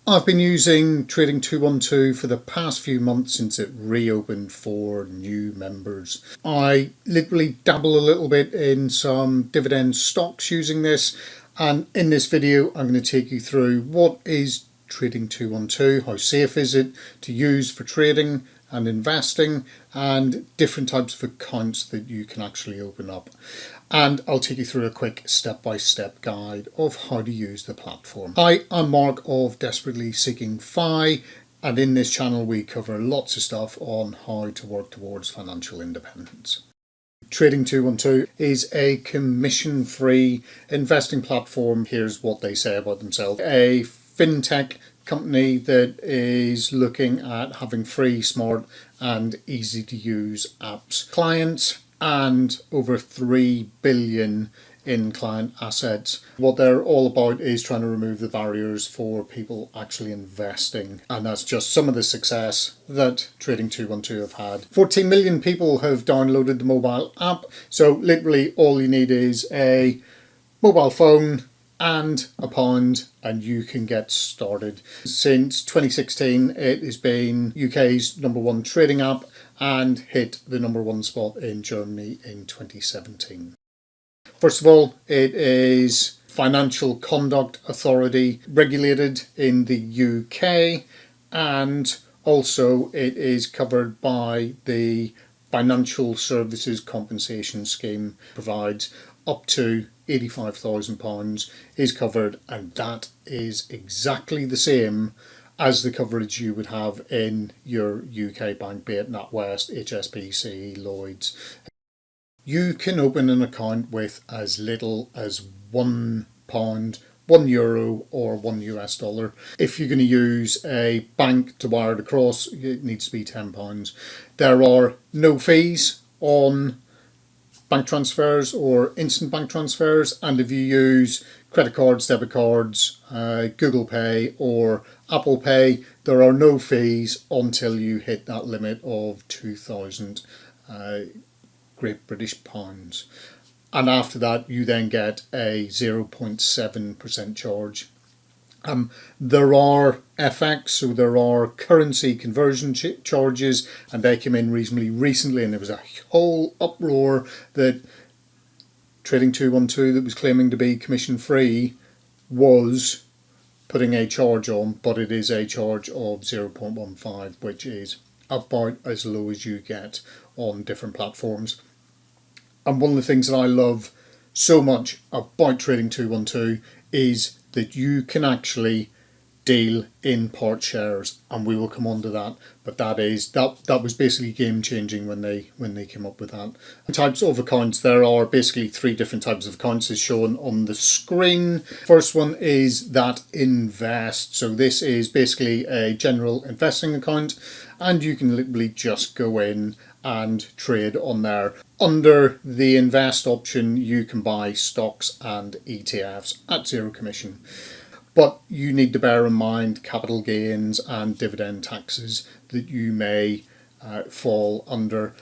I've been using Trading 212 for the past few months since it reopened for new members. I literally dabble a little bit in some dividend stocks using this, and in this video I'm going to take you through what is Trading 212, how safe is it to use for trading and investing, and different types of accounts that you can actually open up. And I'll take you through a quick step-by-step guide of how to use the platform. Hi, I'm Mark of Desperately Seeking Fi, and in this channel we cover lots of stuff on how to work towards financial independence. Trading 212 is a commission-free investing platform. Here's what they say about themselves. A fintech company that is looking at having free, smart and easy to use apps. Clients and over 3 billion in client assets. What they're all about is trying to remove the barriers for people actually investing, and that's just some of the success that Trading 212 have had. 14 million people have downloaded the mobile app, so literally all you need is a mobile phone and a pound and you can get started. Since 2016 it has been UK's #1 trading app and hit the #1 spot in Germany in 2017. First of all, it is Financial Conduct Authority regulated in the UK, and also it is covered by the Financial Services Compensation Scheme. Provides up to £85,000 is covered, and that is exactly the same as the coverage you would have in your UK bank, be it NatWest, HSBC, Lloyds. You can open an account with as little as £1, €1 or $1. If you're going to use a bank to wire it across, it needs to be £10. There are no fees on bank transfers or instant bank transfers, and if you use credit cards, debit cards, Google Pay or Apple Pay, there are no fees until you hit that limit of 2,000 Great British pounds, and after that you then get a 0.7% charge. There are FX, so there are currency conversion charges, and they came in reasonably recently, and there was a whole uproar that Trading 212 that was claiming to be commission free was putting a charge on, but it is a charge of 0.15, which is about as low as you get on different platforms. And one of the things that I love so much about Trading 212 is that you can actually deal in part shares, and we will come on to that, but that was basically game changing when they came up with that. The types of accounts, there are basically 3 different types of accounts as shown on the screen. First one is that Invest, so this is basically a general investing account, and you can literally just go in and trade on there. Under the Invest option you can buy stocks and ETFs at zero commission. But you need to bear in mind capital gains and dividend taxes that you may fall under.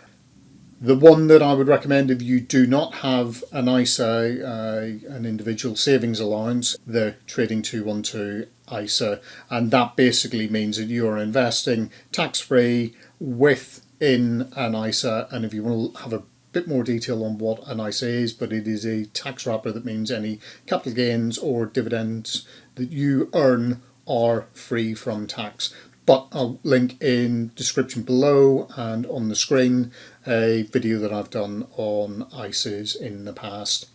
The one that I would recommend if you do not have an ISA, an individual savings allowance, the Trading 212 ISA, and that basically means that you are investing tax-free within an ISA. And if you want to have a bit more detail on what an ISA is, but it is a tax wrapper that means any capital gains or dividends that you earn are free from tax. But I'll link in description below and on the screen a video that I've done on ISAs in the past.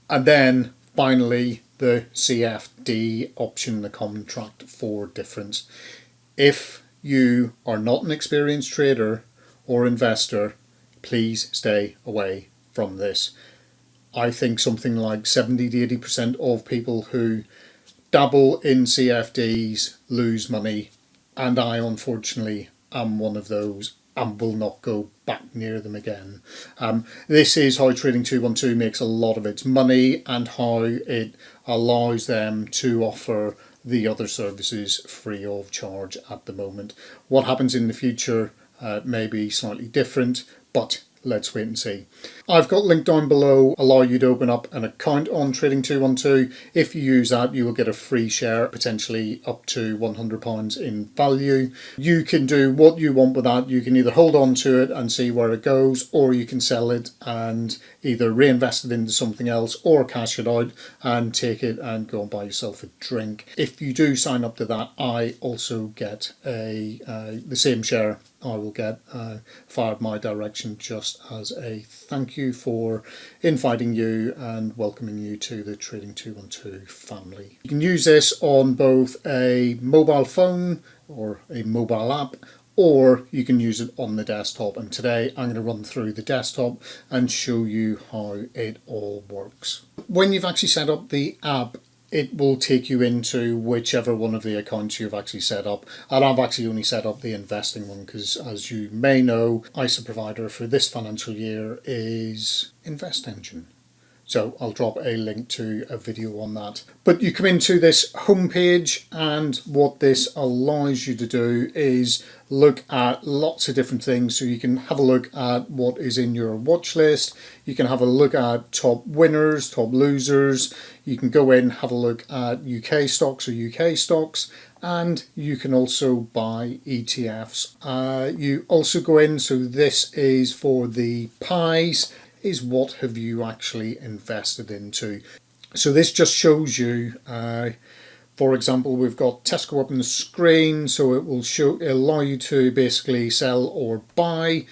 And then finally the CFD option, the contract for difference. If you are not an experienced trader or investor, please stay away from this. I think something like 70 to 80% of people who dabble in CFDs lose money, and I unfortunately am one of those and will not go back near them again. This is how Trading 212 makes a lot of its money and how it allows them to offer the other services free of charge at the moment. What happens in the future may be slightly different, but let's wait and see. I've got linked down below, allow you to open up an account on Trading 212. If you use that, you will get a free share, potentially up to £100 in value. You can do what you want with that. You can either hold on to it and see where it goes, or you can sell it and either reinvest it into something else or cash it out and take it and go and buy yourself a drink. If you do sign up to that, I also get the same share I will get fired my direction, just as a thank you for inviting you and welcoming you to the Trading 212 family. You can use this on both a mobile phone or a mobile app, or you can use it on the desktop. And today I'm going to run through the desktop and show you how it all works. When you've actually set up the app, it will take you into whichever one of the accounts you've actually set up. And I've actually only set up the investing one because, as you may know, ISA provider for this financial year is InvestEngine. So I'll drop a link to a video on that. But you come into this homepage, and what this allows you to do is look at lots of different things. So you can have a look at what is in your watch list. You can have a look at top winners, top losers. You can go in, have a look at UK stocks or UK stocks, and you can also buy ETFs. You also go in, so this is for the pies, is what have you actually invested into. So this just shows you, for example, we've got Tesco up on the screen, so it will allow you to basically sell or buy.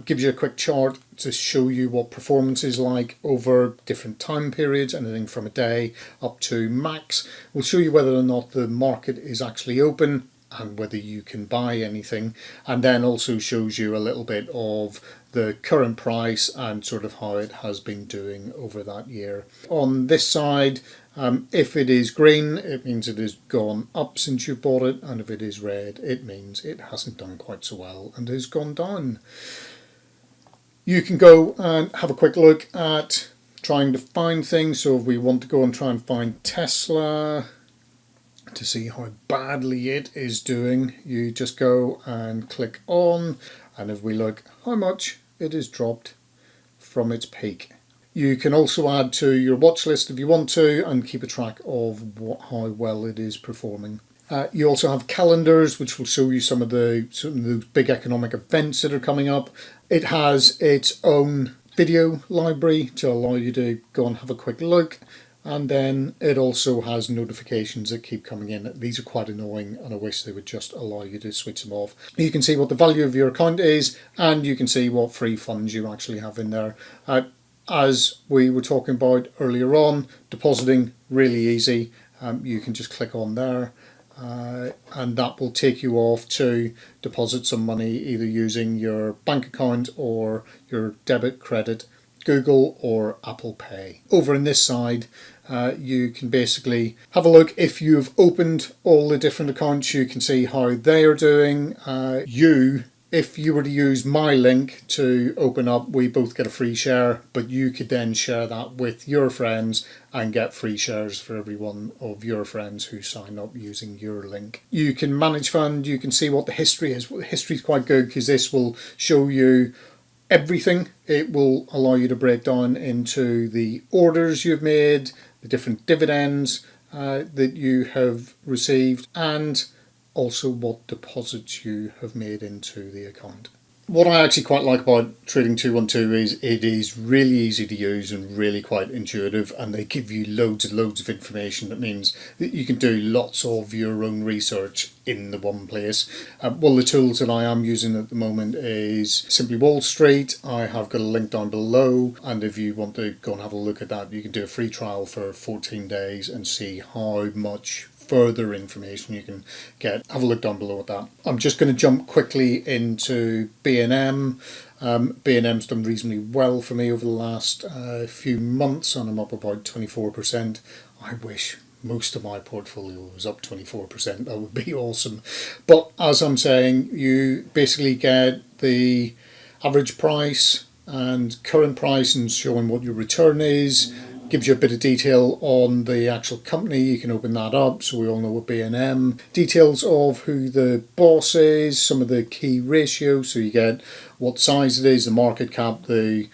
Gives you a quick chart to show you what performance is like over different time periods, anything from a day up to max. We'll show you whether or not the market is actually open and whether you can buy anything, and then also shows you a little bit of the current price and sort of how it has been doing over that year. On this side, if it is green, it means it has gone up since you bought it, and if it is red, it means it hasn't done quite so well and has gone down. You can go and have a quick look at trying to find things. So if we want to go and try and find Tesla to see how badly it is doing, you just go and click on, and if we look how much it has dropped from its peak. You can also add to your watch list if you want to and keep a track of how well it is performing. You also have calendars, which will show you some of the big economic events that are coming up. It has its own video library to allow you to go and have a quick look. And then it also has notifications that keep coming in. These are quite annoying, and I wish they would just allow you to switch them off. You can see what the value of your account is, and you can see what free funds you actually have in there. As we were talking about earlier on, depositing, really easy. You can just click on there, and that will take you off to deposit some money, either using your bank account or your debit, credit, Google or Apple Pay. Over on this side, you can basically have a look. If you've opened all the different accounts, you can see how they are doing. If you were to use my link to open up, we both get a free share, but you could then share that with your friends and get free shares for every one of your friends who sign up using your link. You can manage fund, you can see what the history is. Well, the history is quite good because this will show you everything. It will allow you to break down into the orders you've made, the different dividends that you have received, and also what deposits you have made into the account. What I actually quite like about Trading 212 is it is really easy to use and really quite intuitive, and they give you loads of information. That means that you can do lots of your own research in the one place. One of the tools that I am using at the moment is Simply Wall Street. I have got a link down below, and if you want to go and have a look at that, you can do a free trial for 14 days and see how much further information you can get. Have a look down below at that. I'm just going to jump quickly into B&M. B&M's done reasonably well for me over the last few months, and I'm up about 24%. I wish most of my portfolio was up 24%. That would be awesome. But as I'm saying, you basically get the average price and current price and showing what your return is. gives you a bit of detail on the actual company. You can open that up, so we all know what B&M. Details of who the boss is, some of the key ratios, so you get what size it is, the market cap, the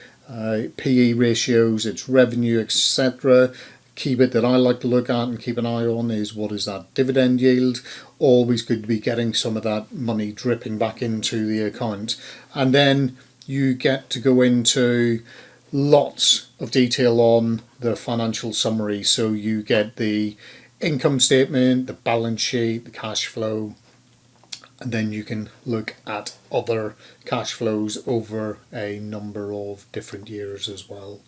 PE ratios, its revenue, etc. Key bit that I like to look at and keep an eye on is what is that dividend yield. Always good to be getting some of that money dripping back into the account. And then you get to go into lots of detail on the financial summary. So you get the income statement, the balance sheet, the cash flow, and then you can look at other cash flows over a number of different years as well.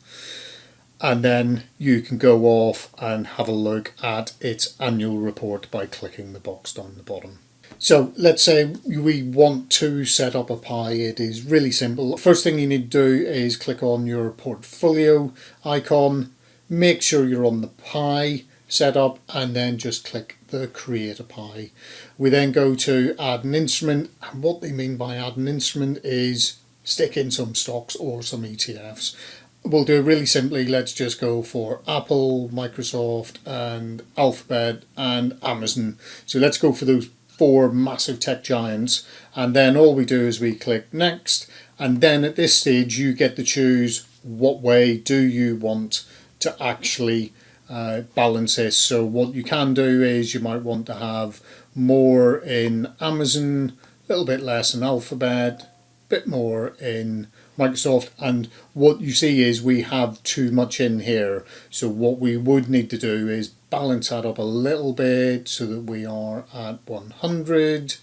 And then you can go off and have a look at its annual report by clicking the box down the bottom. So let's say we want to set up a Pi. It is really simple. First thing you need to do is click on your portfolio icon, make sure you're on the Pi setup, and then just click the create a Pi. We then go to add an instrument, and what they mean by add an instrument is stick in some stocks or some ETFs. We'll do it really simply. Let's just go for Apple, Microsoft, and Alphabet, and Amazon. So let's go for those 4 massive tech giants. And then all we do is we click next. And then at this stage, you get to choose what way do you want to actually balance this. So what you can do is you might want to have more in Amazon, a little bit less in Alphabet, a bit more in Microsoft, and what you see is we have too much in here. So what we would need to do is balance that up a little bit so that we are at 100.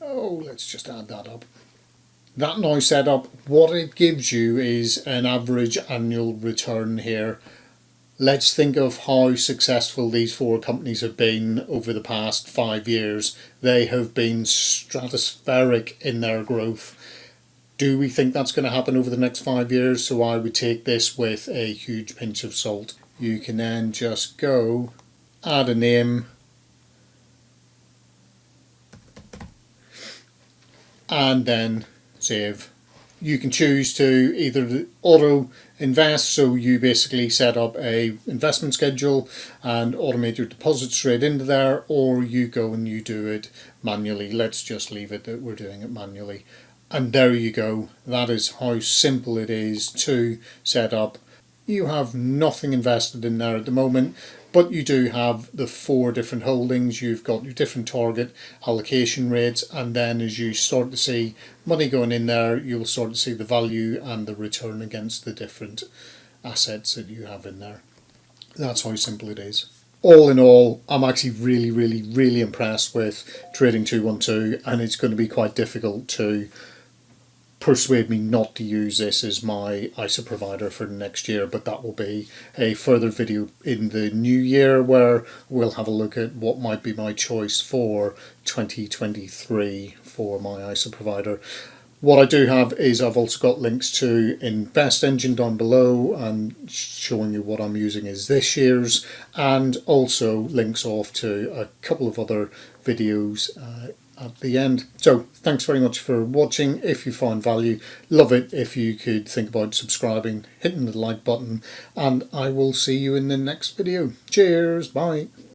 Oh, let's just add that up. That now set up, what it gives you is an average annual return here. Let's think of how successful these 4 companies have been over the past 5 years. They have been stratospheric in their growth. Do we think that's going to happen over the next 5 years? So I would take this with a huge pinch of salt. You can then just go, add a name, and then save. You can choose to either auto invest, so you basically set up a investment schedule and automate your deposit straight into there, or you go and you do it manually. Let's just leave it that we're doing it manually. And there you go. That is how simple it is to set up. You have nothing invested in there at the moment, but you do have the 4 different holdings. You've got your different target allocation rates, and then as you start to see money going in there, you'll start to see the value and the return against the different assets that you have in there. That's how simple it is. All in all, I'm actually really impressed with Trading 212, and it's going to be quite difficult to persuade me not to use this as my ISA provider for next year, but that will be a further video in the new year where we'll have a look at what might be my choice for 2023 for my ISA provider. What I do have is I've also got links to Invest Engine down below, and showing you what I'm using is this year's, and also links off to a couple of other videos at the end. So thanks very much for watching. If you found value, love it if you could think about subscribing, hitting the like button, and I will see you in the next video. Cheers, bye.